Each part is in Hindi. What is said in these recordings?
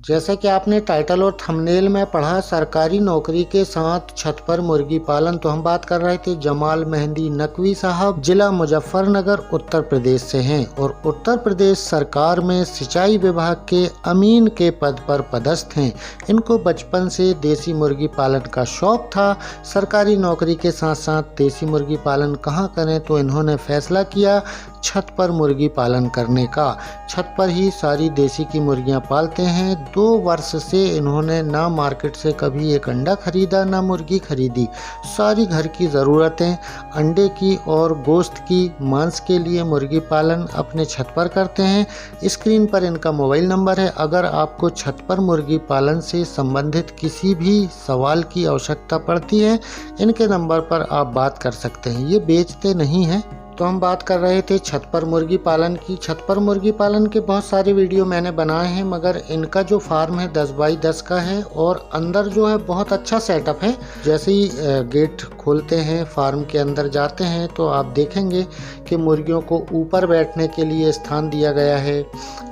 जैसा कि आपने टाइटल और थंबनेल में पढ़ा, सरकारी नौकरी के साथ छत पर मुर्गी पालन, तो हम बात कर रहे थे जमाल मेहंदी नकवी साहब, जिला मुजफ्फरनगर उत्तर प्रदेश से हैं और उत्तर प्रदेश सरकार में सिंचाई विभाग के अमीन के पद पर पदस्थ हैं। इनको बचपन से देसी मुर्गी पालन का शौक था। सरकारी नौकरी के साथ साथ देसी मुर्गी पालन कहाँ करें, तो इन्होंने फैसला किया छत पर मुर्गी पालन करने का। छत पर ही सारी देसी की मुर्गियां पालते हैं। 2 वर्ष से इन्होंने ना मार्केट से कभी एक अंडा खरीदा, ना मुर्गी खरीदी। सारी घर की ज़रूरतें अंडे की और गोश्त की, मांस के लिए मुर्गी पालन अपने छत पर करते हैं। स्क्रीन पर इनका मोबाइल नंबर है। अगर आपको छत पर मुर्गी पालन से संबंधित किसी भी सवाल की आवश्यकता पड़ती है, इनके नंबर पर आप बात कर सकते हैं। ये बेचते नहीं हैं। तो हम बात कर रहे थे छत पर मुर्गी पालन की। छत पर मुर्गी पालन के बहुत सारे वीडियो मैंने बनाए हैं, मगर इनका जो फार्म है 10 बाई 10 का है और अंदर जो है बहुत अच्छा सेटअप है। जैसे ही गेट खोलते हैं, फार्म के अंदर जाते हैं, तो आप देखेंगे कि मुर्गियों को ऊपर बैठने के लिए स्थान दिया गया है।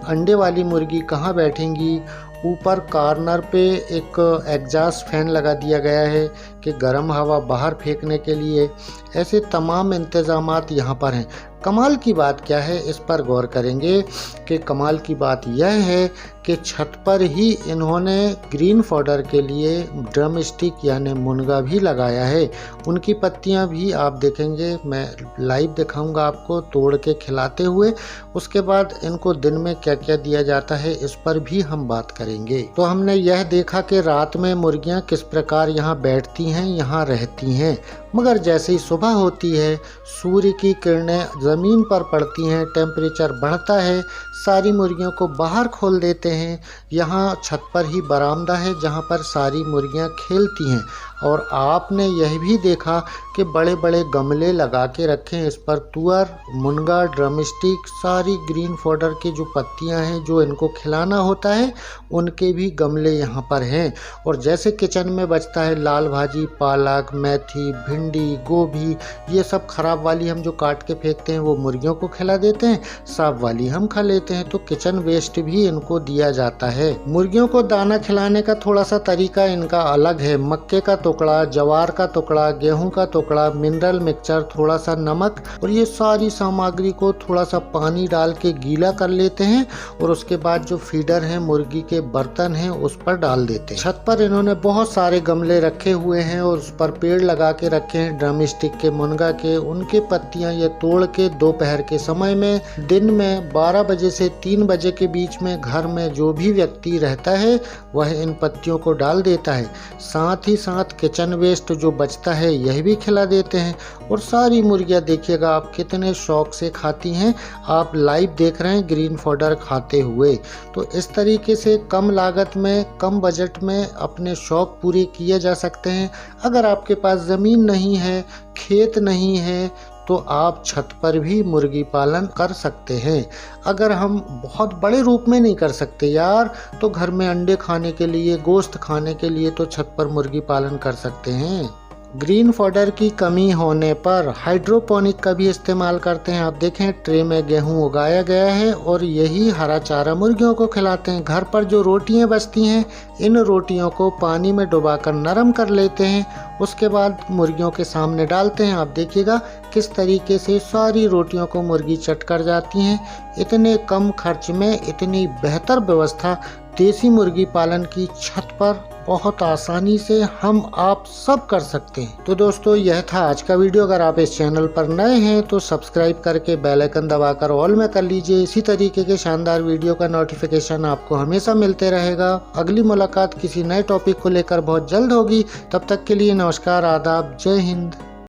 अंडे वाली मुर्गी कहाँ बैठेंगी, ऊपर कॉर्नर पे एक एग्जॉस्ट फैन लगा दिया गया है कि गर्म हवा बाहर फेंकने के लिए। ऐसे तमाम इंतज़ामात यहाँ पर हैं। कमाल की बात क्या है, इस पर गौर करेंगे कि कमाल की बात यह है कि छत पर ही इन्होंने ग्रीन फॉडर के लिए ड्रम स्टिक यानी मुनगा भी लगाया है। उनकी पत्तियां भी आप देखेंगे, मैं लाइव दिखाऊंगा आपको तोड़ के खिलाते हुए। उसके बाद इनको दिन में क्या क्या दिया जाता है, इस पर भी हम बात करेंगे। तो हमने यह देखा कि रात में मुर्गियां किस प्रकार यहाँ बैठती हैं, यहाँ रहती हैं, मगर जैसे ही सुबह होती है, सूर्य की किरणें ज़मीन पर पड़ती हैं, टेम्परेचर बढ़ता है, सारी मुर्गियों को बाहर खोल देते हैं। यहाँ छत पर ही बरामदा है जहाँ पर सारी मुर्गियाँ खेलती हैं। और आपने यह भी देखा कि बड़े बड़े गमले लगा के रखे हैं। इस पर तुअर, मुनगा, ड्रमस्टिक, सारी ग्रीन फॉडर की जो पत्तियां हैं जो इनको खिलाना होता है, उनके भी गमले यहाँ पर हैं। और जैसे किचन में बचता है लाल भाजी, पालक, मेथी, भिंडी, गोभी, ये सब खराब वाली हम जो काट के फेंकते हैं वो मुर्गियों को खिला देते हैं, साफ वाली हम खा लेते हैं। तो किचन वेस्ट भी इनको दिया जाता है। मुर्गियों को दाना खिलाने का थोड़ा सा तरीका इनका अलग है। मक्के का टुकड़ा, जवार का टुकड़ा, गेहूं का टुकड़ा, मिनरल मिक्सचर, थोड़ा सा नमक और ये सारी सामग्री को थोड़ा सा पानी डाल के गीला कर लेते हैं और उसके बाद जो फीडर है, मुर्गी के बर्तन हैं, उस पर डाल देते हैं। छत पर इन्होंने बहुत सारे गमले रखे हुए हैं और उस पर पेड़ लगा के रखे हैं ड्रम स्टिक के, मुनगा के। उनके पत्तियां ये तोड़ के दोपहर के समय में, दिन में 12 बजे से 3 बजे के बीच में घर में जो भी व्यक्ति रहता है वह इन पत्तियों को डाल देता है। साथ ही साथ किचन वेस्ट जो बचता है यह भी खिला देते हैं। और सारी मुर्गियां देखिएगा आप कितने शौक से खाती हैं। आप लाइव देख रहे हैं ग्रीन फॉडर खाते हुए। तो इस तरीके से कम लागत में, कम बजट में अपने शौक पूरे किए जा सकते हैं। अगर आपके पास ज़मीन नहीं है, खेत नहीं है, तो आप छत पर भी मुर्गी पालन कर सकते हैं। अगर हम बहुत बड़े रूप में नहीं कर सकते यार, तो घर में अंडे खाने के लिए, गोश्त खाने के लिए तो छत पर मुर्गी पालन कर सकते हैं। ग्रीन फॉडर की कमी होने पर हाइड्रोपोनिक का भी इस्तेमाल करते हैं। आप देखें ट्रे में गेहूं उगाया गया है और यही हरा चारा मुर्गियों को खिलाते हैं। घर पर जो रोटियां बचती हैं, इन रोटियों को पानी में डुबाकर नरम कर लेते हैं। उसके बाद मुर्गियों के सामने डालते हैं। आप देखिएगा किस तरीके से सारी रोटियों को मुर्गी चट कर जाती हैं। इतने कम खर्च में इतनी बेहतर व्यवस्था देसी मुर्गी पालन की छत पर बहुत आसानी से हम आप सब कर सकते हैं। तो दोस्तों यह था आज का वीडियो। अगर आप इस चैनल पर नए हैं तो सब्सक्राइब करके बेल आइकन दबाकर ऑल में कर लीजिए। इसी तरीके के शानदार वीडियो का नोटिफिकेशन आपको हमेशा मिलते रहेगा। अगली मुलाकात किसी नए टॉपिक को लेकर बहुत जल्द होगी। तब तक के लिए नमस्कार, आदाब, जय हिंद।